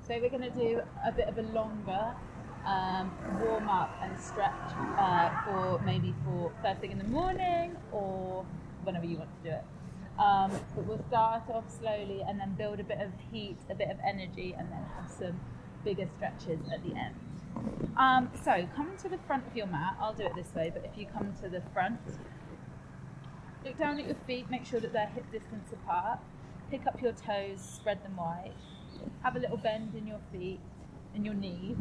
So we're going to do a bit of a longer warm up and stretch for first thing in the morning or whenever you want to do it. But we'll start off slowly and then build a bit of heat, a bit of energy, and then have some bigger stretches at the end. So come to the front of your mat. I'll do it this way, but if you come to the front, look down at your feet, make sure that they're hip distance apart. Pick up your toes, spread them wide. Have a little bend in your feet, in your knees.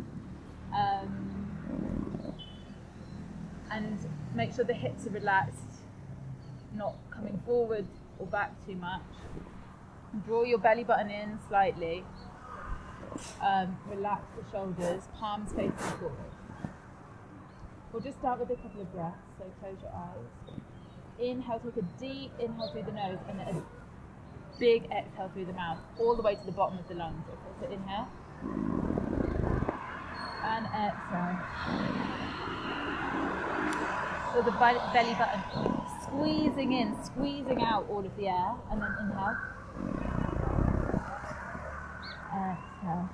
And make sure the hips are relaxed, not coming forward or back too much. Draw your belly button in slightly. Relax the shoulders, palms facing forward. We'll just start with a couple of breaths, so close your eyes. Inhale, take a deep inhale through the nose and a big exhale through the mouth, all the way to the bottom of the lungs. Okay, so inhale and exhale. So the belly button squeezing in, squeezing out all of the air, and then inhale. Exhale.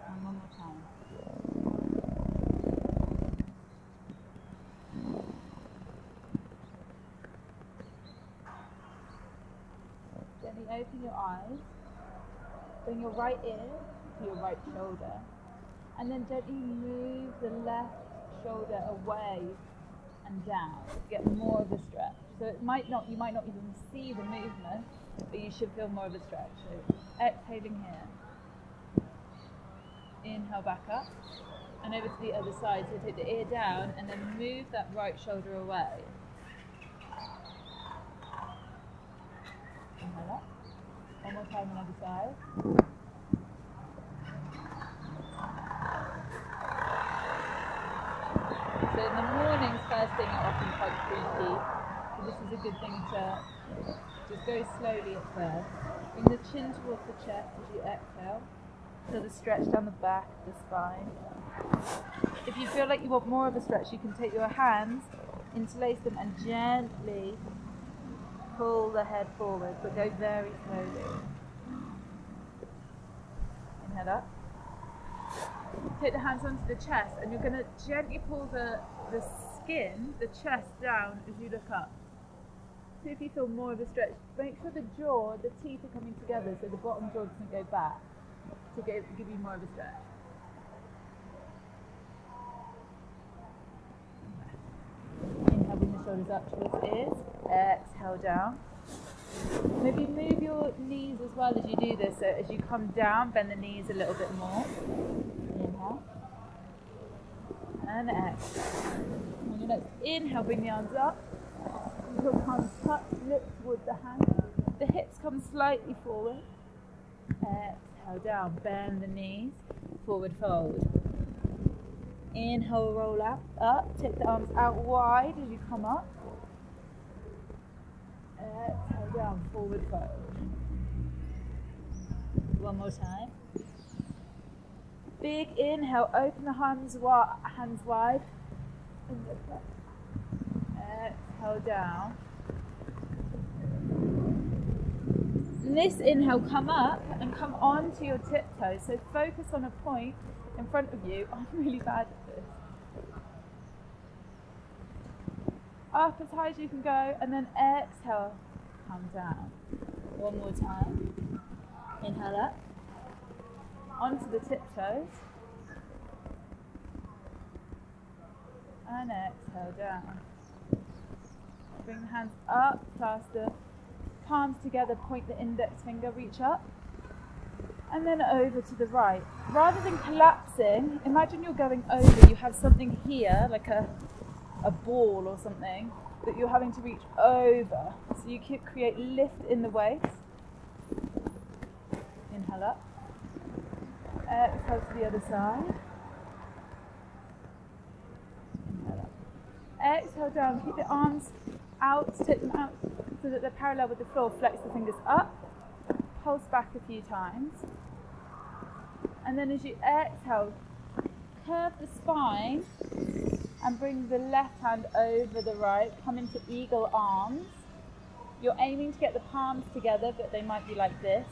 And one more time. Gently open your eyes. Bring your right ear to your right shoulder. And then gently move the left shoulder away and down to get more of a stretch. So you might not even see the movement, but you should feel more of a stretch. So exhaling here. Inhale back up and over to the other side. So take the ear down and then move that right shoulder away. Inhale up. One more time on the other side. So in the mornings, first thing are often quite creaky. So this is a good thing to just go slowly at first. Bring the chin towards the chest as you exhale. So the stretch down the back of the spine. If you feel like you want more of a stretch, you can take your hands, interlace them and gently pull the head forward, but go very slowly. Inhale up. Take the hands onto the chest and you're going to gently pull the skin, the chest down as you look up. See if you feel more of a stretch. Make sure the jaw, the teeth are coming together so the bottom jaw doesn't go back to give you more of a stretch. Inhale, bring the shoulders up towards the ears. Exhale down. Maybe move your knees as well as you do this, so as you come down, bend the knees a little bit more. Inhale. And exhale. On your next inhale, bring the arms up. Your palms touch, look towards the hands. The hips come slightly forward. Exhale down, bend the knees, forward fold. Inhale, roll up, take the arms out wide as you come up. Exhale down, forward fold. One more time. Big inhale, open the hands wide. And look up. Exhale down. And this inhale, come up and come onto your tiptoes. So focus on a point in front of you. I'm really bad at this. Up as high as you can go, and then exhale, come down. One more time. Inhale up. Onto the tiptoes. And exhale down. Bring the hands up, clasp the palms together, point the index finger, reach up. And then over to the right. Rather than collapsing, imagine you're going over, you have something here, like a ball or something, that you're having to reach over. So you create lift in the waist. Inhale up. Exhale to the other side. Inhale up. Exhale down. Keep the arms out, take them out so that they're parallel with the floor. Flex the fingers up. Pulse back a few times. And then as you exhale, curve the spine and bring the left hand over the right. Come into eagle arms. You're aiming to get the palms together, but they might be like this.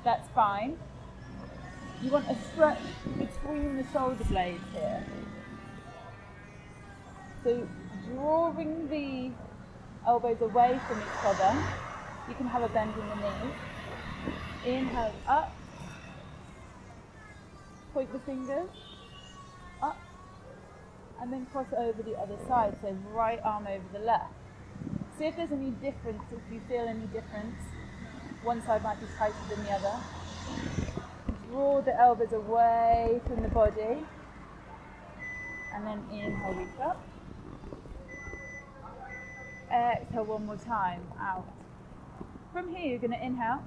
That's fine. You want a stretch between the shoulder blades here. So drawing the elbows away from each other, you can have a bend in the knees. Inhale up, point the fingers, up, and then cross over the other side, so right arm over the left. See if there's any difference, if you feel any difference. One side might be tighter than the other. Draw the elbows away from the body, and then inhale, reach up. Exhale one more time, out. From here you're going to inhale,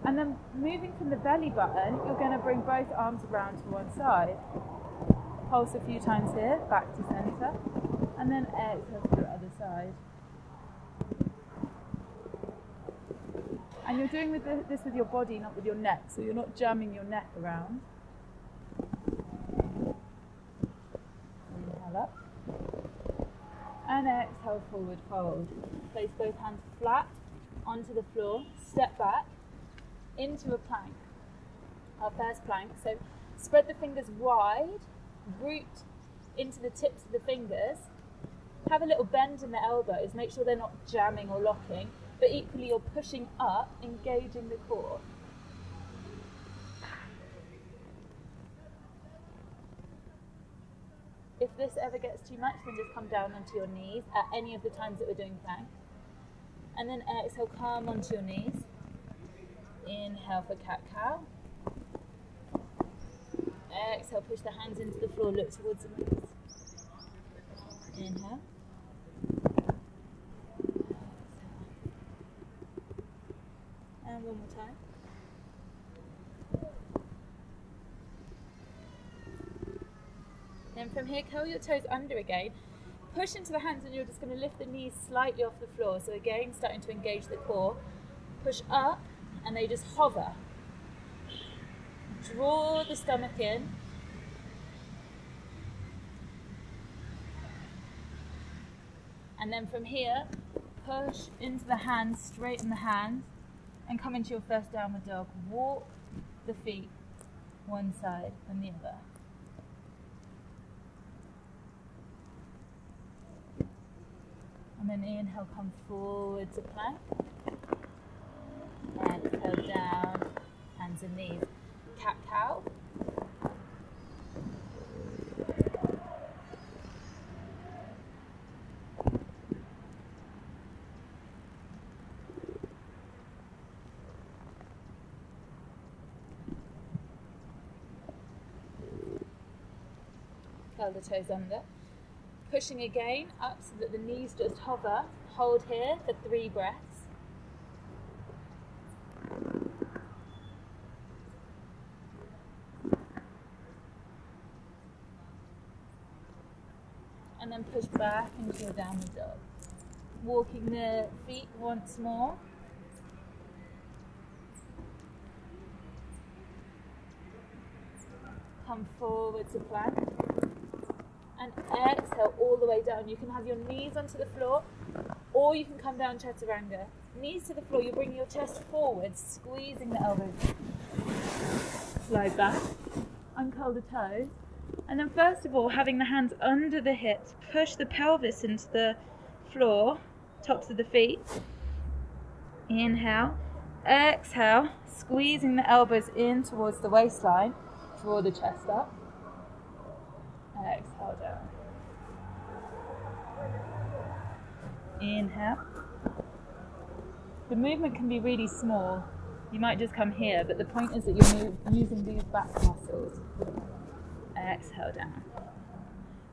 and then moving from the belly button, you're going to bring both arms around to one side. Pulse a few times here, back to center, and then exhale to the other side. And you're doing this with your body, not with your neck, so you're not jamming your neck around. Inhale up. And exhale, forward fold. Place both hands flat onto the floor, step back into a plank. Our first plank. So spread the fingers wide, root into the tips of the fingers. Have a little bend in the elbows, make sure they're not jamming or locking, but equally you're pushing up, engaging the core. If this ever gets too much, then just come down onto your knees at any of the times that we're doing plank. And then exhale, come onto your knees. Inhale for cat-cow. Exhale, push the hands into the floor, look towards the knees. Inhale. And one more time. Then from here, curl your toes under again. Push into the hands and you're just going to lift the knees slightly off the floor. So again, starting to engage the core. Push up and they just hover. Draw the stomach in. And then from here, push into the hands, straighten the hands, and come into your first downward dog. Walk the feet one side and the other. And then inhale, come forward to plank. Exhale down, hands and knees. Cat-cow. Curl the toes under. Pushing again up so that the knees just hover. Hold here for 3 breaths. And then push back into your downward dog. Walking the feet once more. Come forward to plank. And exhale all the way down. You can have your knees onto the floor, or you can come down chaturanga. Knees to the floor, you're bringing your chest forward, squeezing the elbows. Slide back, uncurl the toes. And then first of all, having the hands under the hips, push the pelvis into the floor, tops of the feet. Inhale, exhale, squeezing the elbows in towards the waistline. Draw the chest up. Exhale down. Inhale. The movement can be really small. You might just come here, but the point is that you're using these back muscles. Exhale down.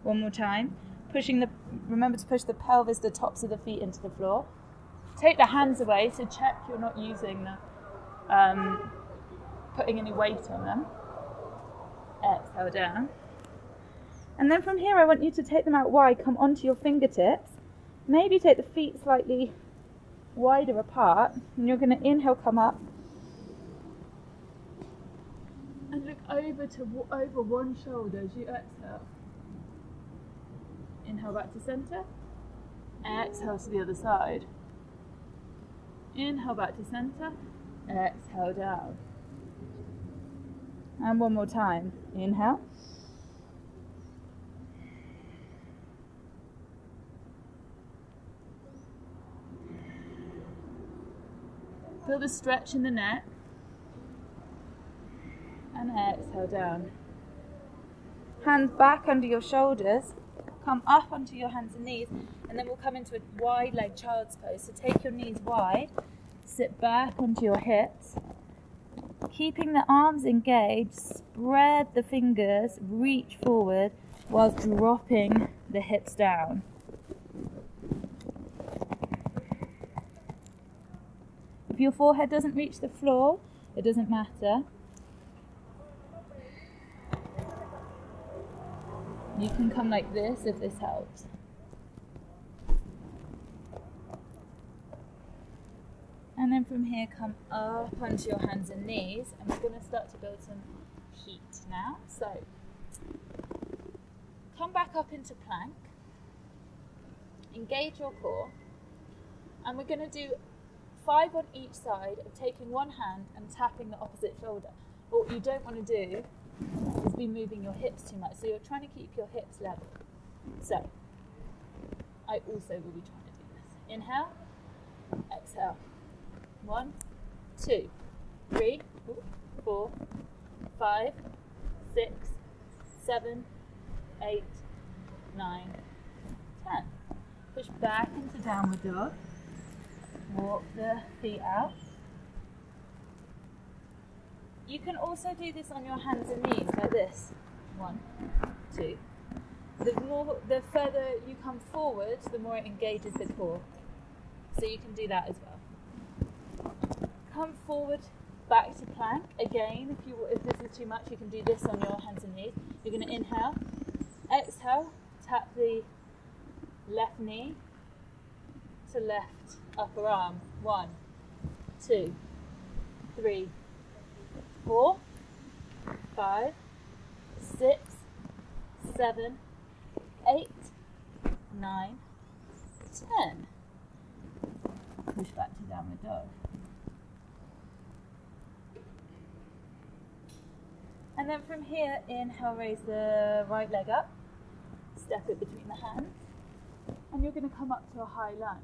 One more time. Remember to push the pelvis, the tops of the feet into the floor. Take the hands away, so check you're not using putting any weight on them. Exhale down. And then from here, I want you to take them out wide, come onto your fingertips. Maybe take the feet slightly wider apart. And you're going to inhale, come up. And look over one shoulder as you exhale. Inhale back to center. Exhale to the other side. Inhale back to center, exhale down. And one more time. Inhale. Feel the stretch in the neck. And exhale down. Hands back under your shoulders. Come up onto your hands and knees. And then we'll come into a wide leg child's pose. So take your knees wide. Sit back onto your hips. Keeping the arms engaged, spread the fingers, reach forward while dropping the hips down. If your forehead doesn't reach the floor, it doesn't matter. You can come like this if this helps. And then from here, come up onto your hands and knees, and we're going to start to build some heat now. So, come back up into plank, engage your core, and we're going to do 5 on each side of taking one hand and tapping the opposite shoulder. But what you don't want to do is be moving your hips too much, so you're trying to keep your hips level. So, I also will be trying to do this. Inhale, exhale. 1, 2, 3, 4, 5, 6, 7, 8, 9, 10. Push back into downward dog. Walk the feet out. You can also do this on your hands and knees like this. 1, 2. The further you come forward, the more it engages the core. So you can do that as well. Come forward, back to plank. Again, if this is too much, you can do this on your hands and knees. You're going to inhale, exhale, tap the left knee to left upper arm. 1, 2, 3, 4, 5, 6, 7, 8, 9, 10. Push back to downward dog. And then from here, inhale, raise the right leg up, step it between the hands, and you're going to come up to a high lunge.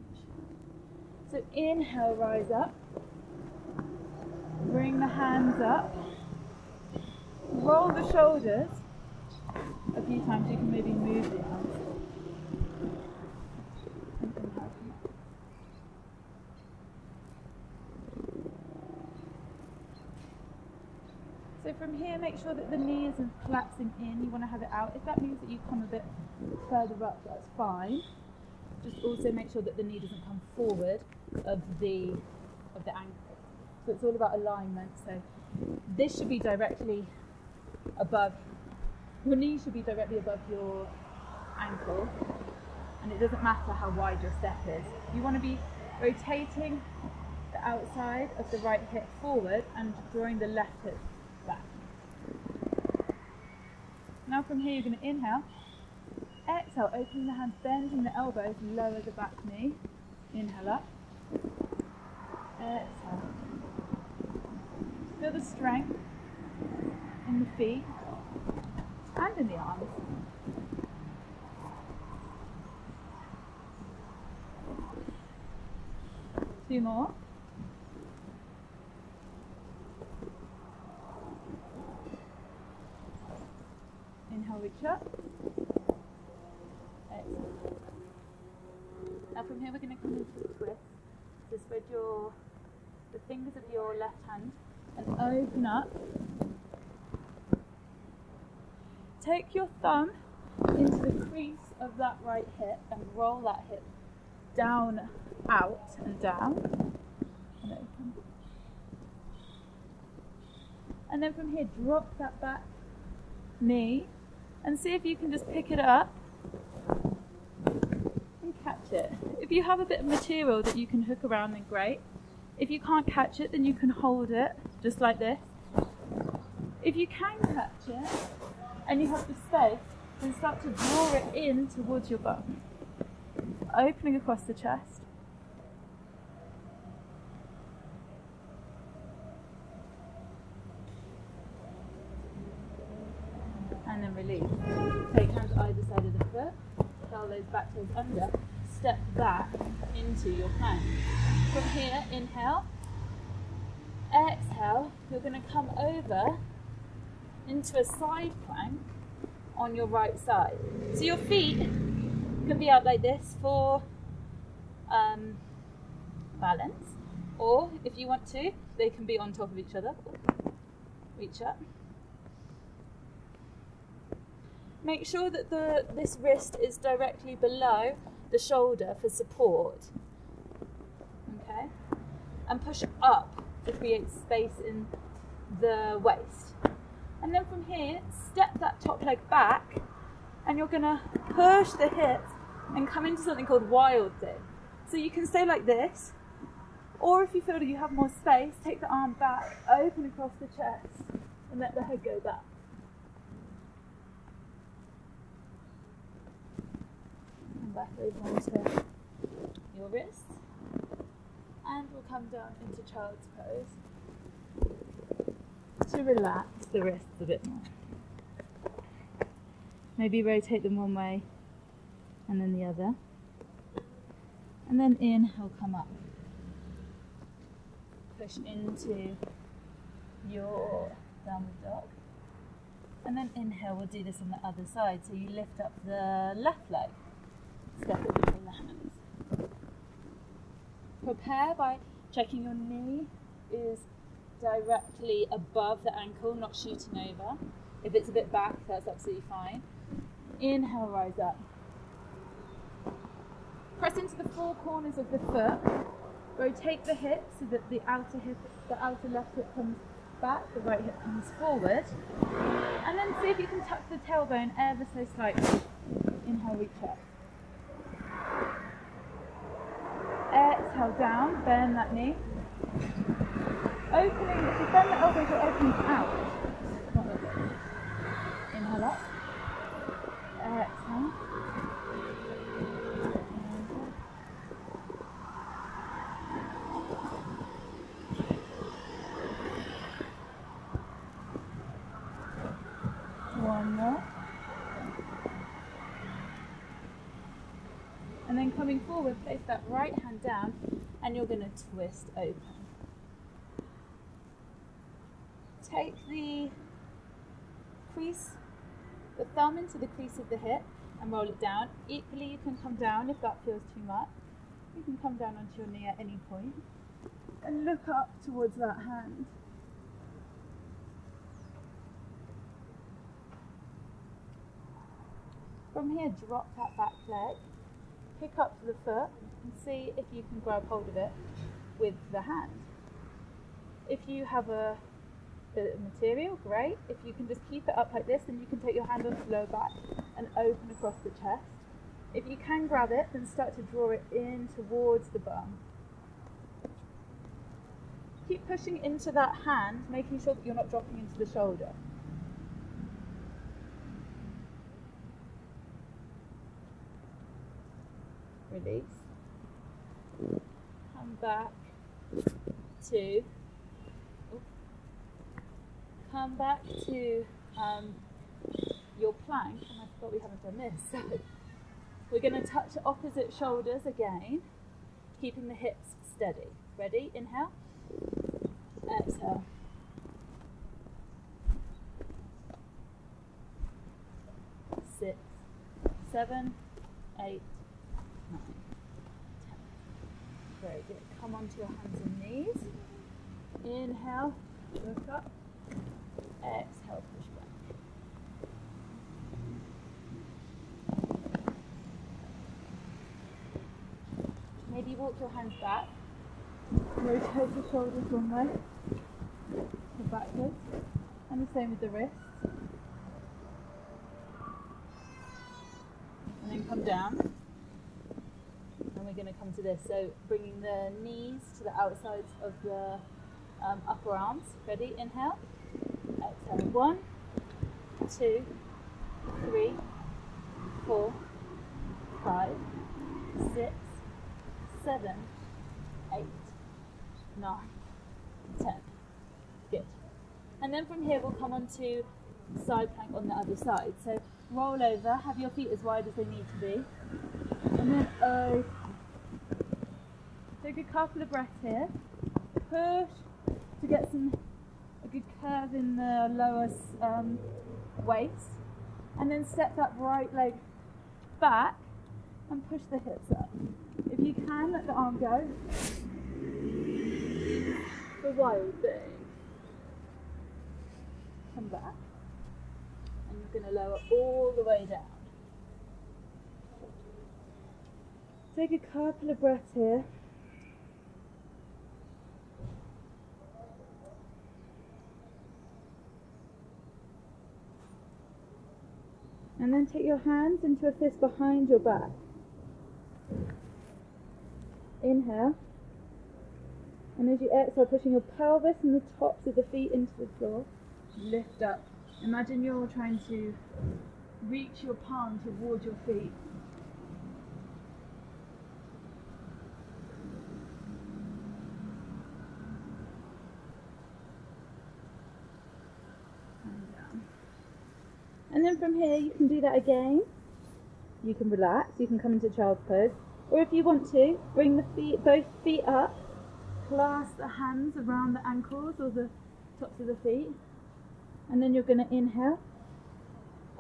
So inhale, rise up, bring the hands up, roll the shoulders. A few times you can maybe move the arms. So from here, make sure that the knee isn't collapsing in. You want to have it out. If that means that you come a bit further up, that's fine. Just also make sure that the knee doesn't come forward of the ankle. So it's all about alignment. So this should be directly above. Your knee should be directly above your ankle, and it doesn't matter how wide your step is. You want to be rotating the outside of the right hip forward and drawing the left hip back. Now from here, you're going to inhale, exhale, opening the hands, bending the elbows, lower the back knee. Inhale up, exhale. Feel the strength in the feet and in the arms. Two more. Inhale, reach up. Exhale. Now from here we're going to come into a twist. So spread the fingers of your left hand and open up. Take your thumb into the crease of that right hip and roll that hip down, out and down, and open. And then from here, drop that back knee and see if you can just pick it up and catch it. If you have a bit of material that you can hook around, then great. If you can't catch it, then you can hold it just like this. If you can catch it and you have the space, then start to draw it in towards your bum, opening across the chest. and release. Take hands either side of the foot, elbows back, toes under, step back into your plank. From here, inhale, exhale, you're going to come over into a side plank on your right side. So your feet can be out like this for balance, or if you want to, they can be on top of each other. Reach up. Make sure that this wrist is directly below the shoulder for support. Okay? And push up to create space in the waist. And then from here, step that top leg back, and you're going to push the hips and come into something called wild thing. So you can stay like this, or if you feel that you have more space, take the arm back, open across the chest, and let the head go back. And back over onto your wrists. And we'll come down into child's pose to relax the wrists a bit more. Maybe rotate them one way and then the other. And then inhale, come up. Push into your downward dog. And then inhale, we'll do this on the other side. So you lift up the left leg, step it between the hands. Prepare by checking your knee is directly above the ankle, not shooting over. If it's a bit back, that's absolutely fine. Inhale, rise up. Press into the four corners of the foot. Rotate the hip so that the outer left hip comes back, the right hip comes forward. And then see if you can tuck the tailbone ever so slightly. Inhale, reach up. Exhale down, bend that knee. Opening, if you bend the elbows, you're opening out. Not like this. Inhale up. Exhale. One more. And then coming forward, place that right hand down and you're going to twist open. Take the crease, the thumb into the crease of the hip and roll it down. Equally, you can come down if that feels too much. You can come down onto your knee at any point and look up towards that hand. From here, drop that back leg, pick up to the foot and see if you can grab hold of it with the hand. If you have a bit of material, great. If you can just keep it up like this, then you can take your hand onto the lower back and open across the chest. If you can grab it, then start to draw it in towards the bum. Keep pushing into that hand, making sure that you're not dropping into the shoulder. Release. Come back to your plank, and I forgot we haven't done this. So we're going to touch opposite shoulders again, keeping the hips steady. Ready? Inhale. Exhale. Six, 7, 8, 9, 10. Very good. Come onto your hands and knees. Inhale, look up. Exhale, push back. Maybe walk your hands back. Rotate the shoulders one way, or backwards. And the same with the wrists. And then come down. And we're going to come to this. So bringing the knees to the outsides of the upper arms. Ready? Inhale. Exhale. 1, 2, 3, 4, 5, 6, 7, 8, 9, 10. Good. And then from here we'll come on to side plank on the other side. So roll over, have your feet as wide as they need to be, and then take a couple of breaths here. Push to get a good curve in the lower waist, and then step that right leg back and push the hips up. If you can, let the arm go. The wild thing. Come back, and you're going to lower all the way down. Take a couple of breaths here. And then take your hands into a fist behind your back. Inhale. And as you exhale, pushing your pelvis and the tops of the feet into the floor, lift up. Imagine you're trying to reach your palm towards your feet. And then from here you can do that again. You can relax, you can come into child's pose. Or if you want to, bring the both feet up, clasp the hands around the ankles or the tops of the feet. And then you're going to inhale.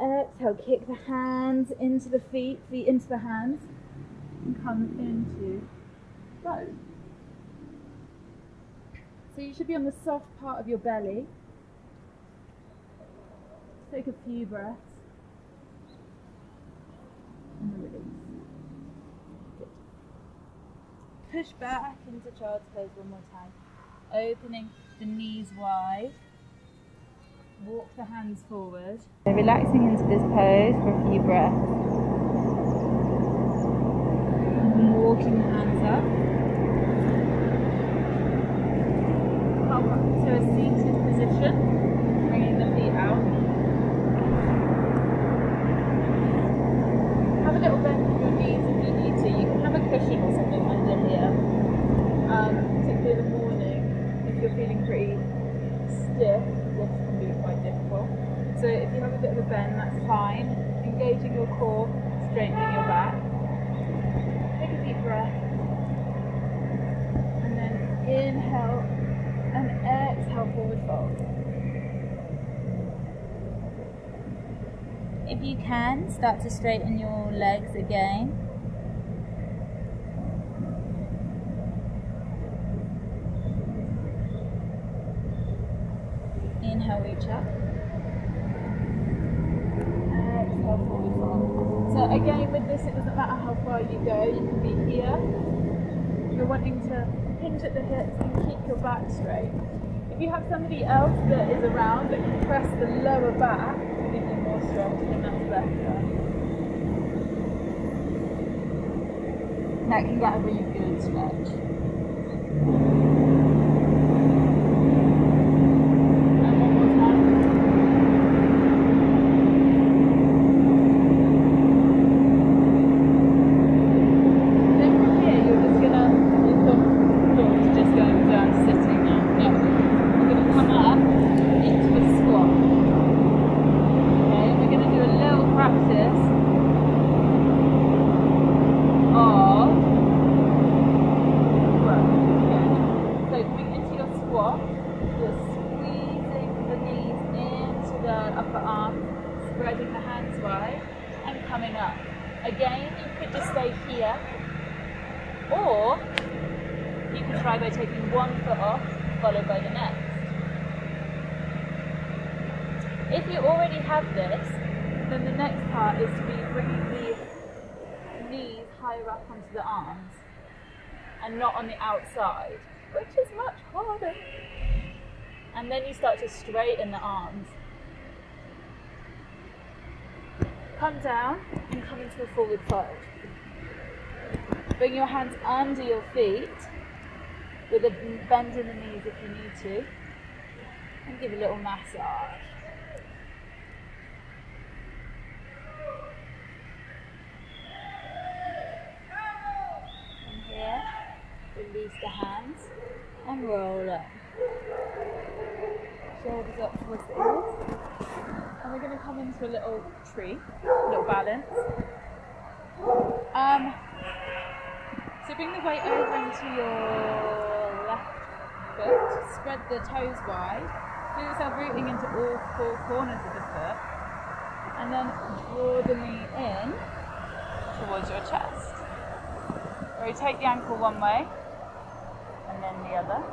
Exhale, kick the hands into the feet into the hands. And come into bow. So you should be on the soft part of your belly. Take a few breaths and release. Good. Push back into child's pose one more time. Opening the knees wide. Walk the hands forward. So relaxing into this pose for a few breaths. And walking the hands up. Come up into a seated position. Bringing the feet out. Have a little bend in your knees if you need to. You can have a cushion or something under here. Particularly in the morning, if you're feeling pretty stiff, this can be quite difficult. So if you have a bit of a bend, that's fine. Engaging your core, straightening your back. Take a deep breath. And then inhale and exhale, forward fold. If you can, start to straighten your legs again. Inhale, reach up. Exhale, forward fold. So again with this, it doesn't matter how far you go, you can be here. You're wanting to hinge at the hips and keep your back straight. If you have somebody else that is around that can press the lower back, give you more stretch, then that's better. That can get a really good stretch. And one more time. Then from here, you're just gonna, your thought is just going down, sitting now. No, you're gonna come up into a squat. Practice of growth. So coming into your squat, you're squeezing the knees into the upper arm, spreading the hands wide, and coming up. Again, you could just stay here, or you could try by taking one foot off, followed by the next. If you already have this, then the next part is to be bringing the knees higher up onto the arms and not on the outside, which is much harder. And then you start to straighten the arms. Come down and come into a forward fold. Bring your hands under your feet with a bend in the knees if you need to, and give a little massage. Release the hands and roll up. Shoulders up towards the ears. And we're going to come into a little tree, little balance. So bring the weight over into your left foot, spread the toes wide, feel yourself rooting into all four corners of the foot, and then draw the knee in towards your chest. Rotate the ankle one way, and then the other.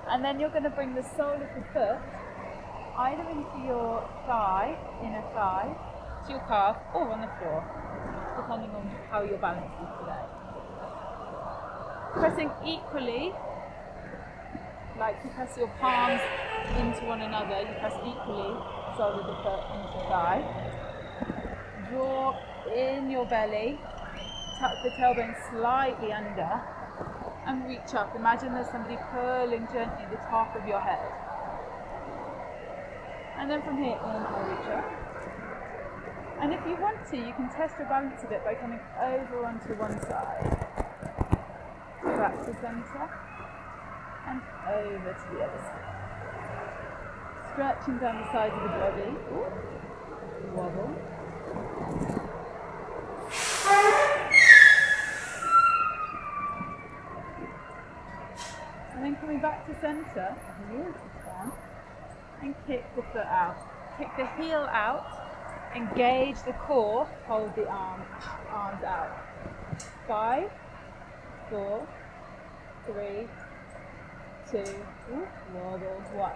And then you're going to bring the sole of the foot either into your thigh, inner thigh, to your calf, or on the floor, depending on how your balance is today. Pressing equally, like you press your palms into one another, you press equally, sole of the foot into your thigh. Draw in your belly, tuck the tailbone slightly under, and reach up. Imagine there's somebody pulling gently the top of your head. And then from here, inhale, reach up. And if you want to, you can test your balance a bit by coming over onto one side, back to centre, and over to the other side. Stretching down the sides of the body. Wobble. And then coming back to centre, and kick the foot out. Kick the heel out, engage the core, hold the arms out. 5, 4, 3, 2, wobble, 1.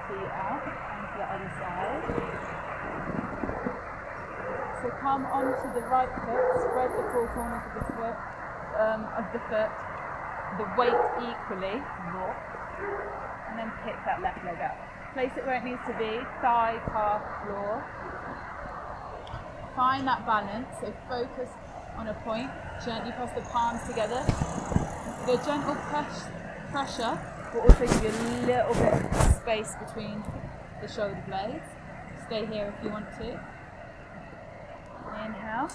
Feet out, and to the other side. So come onto the right foot, spread the four corners of the foot, the weight equally, and then pick that left leg up. Place it where it needs to be, thigh, calf, floor. Find that balance, so focus on a point, gently press the palms together. The gentle pressure will also give you a little bit of space between the shoulder blades. Stay here if you want to. Inhale.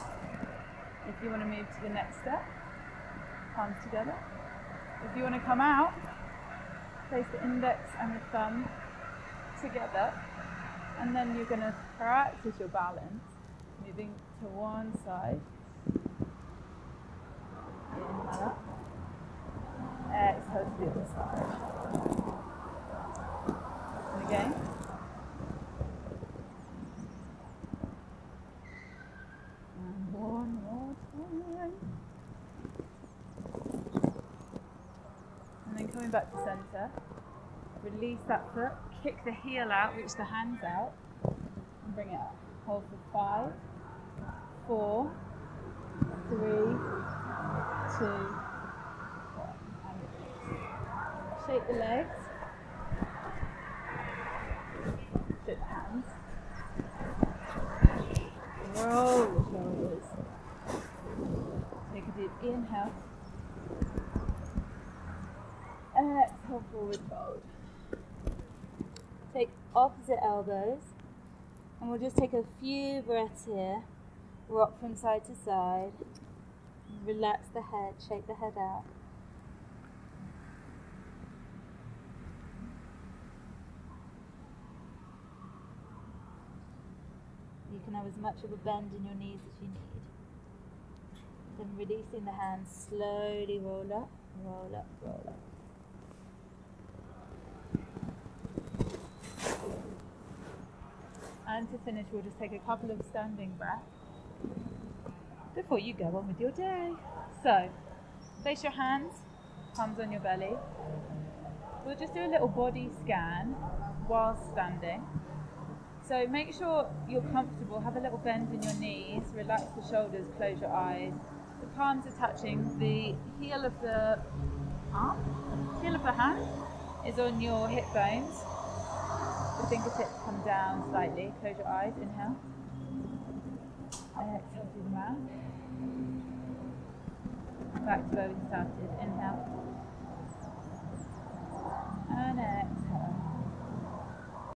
If you want to move to the next step, palms together. If you want to come out, place the index and the thumb together, and then you're going to practice your balance, moving to one side. Inhale up. Exhale to the other side. And again. And one more time. And then coming back to centre. Release that foot. Kick the heel out, reach the hands out. And bring it up. Hold for 5, 4, 3, 2, shake the legs, shake the hands, roll the shoulders, take a deep inhale, exhale, forward fold. Take opposite elbows, and we'll just take a few breaths here, rock from side to side, relax the head, shake the head out. You can have as much of a bend in your knees as you need. Then releasing the hands, slowly roll up, roll up, roll up. And to finish, we'll just take a couple of standing breaths before you go on with your day. So, place your hands, palms on your belly. We'll just do a little body scan while standing. So make sure you're comfortable, have a little bend in your knees, relax the shoulders, close your eyes. The palms are touching, the heel of the hand is on your hip bones. The fingertips come down slightly, close your eyes, inhale. Exhale through the mouth. Back to where we started, inhale. And exhale.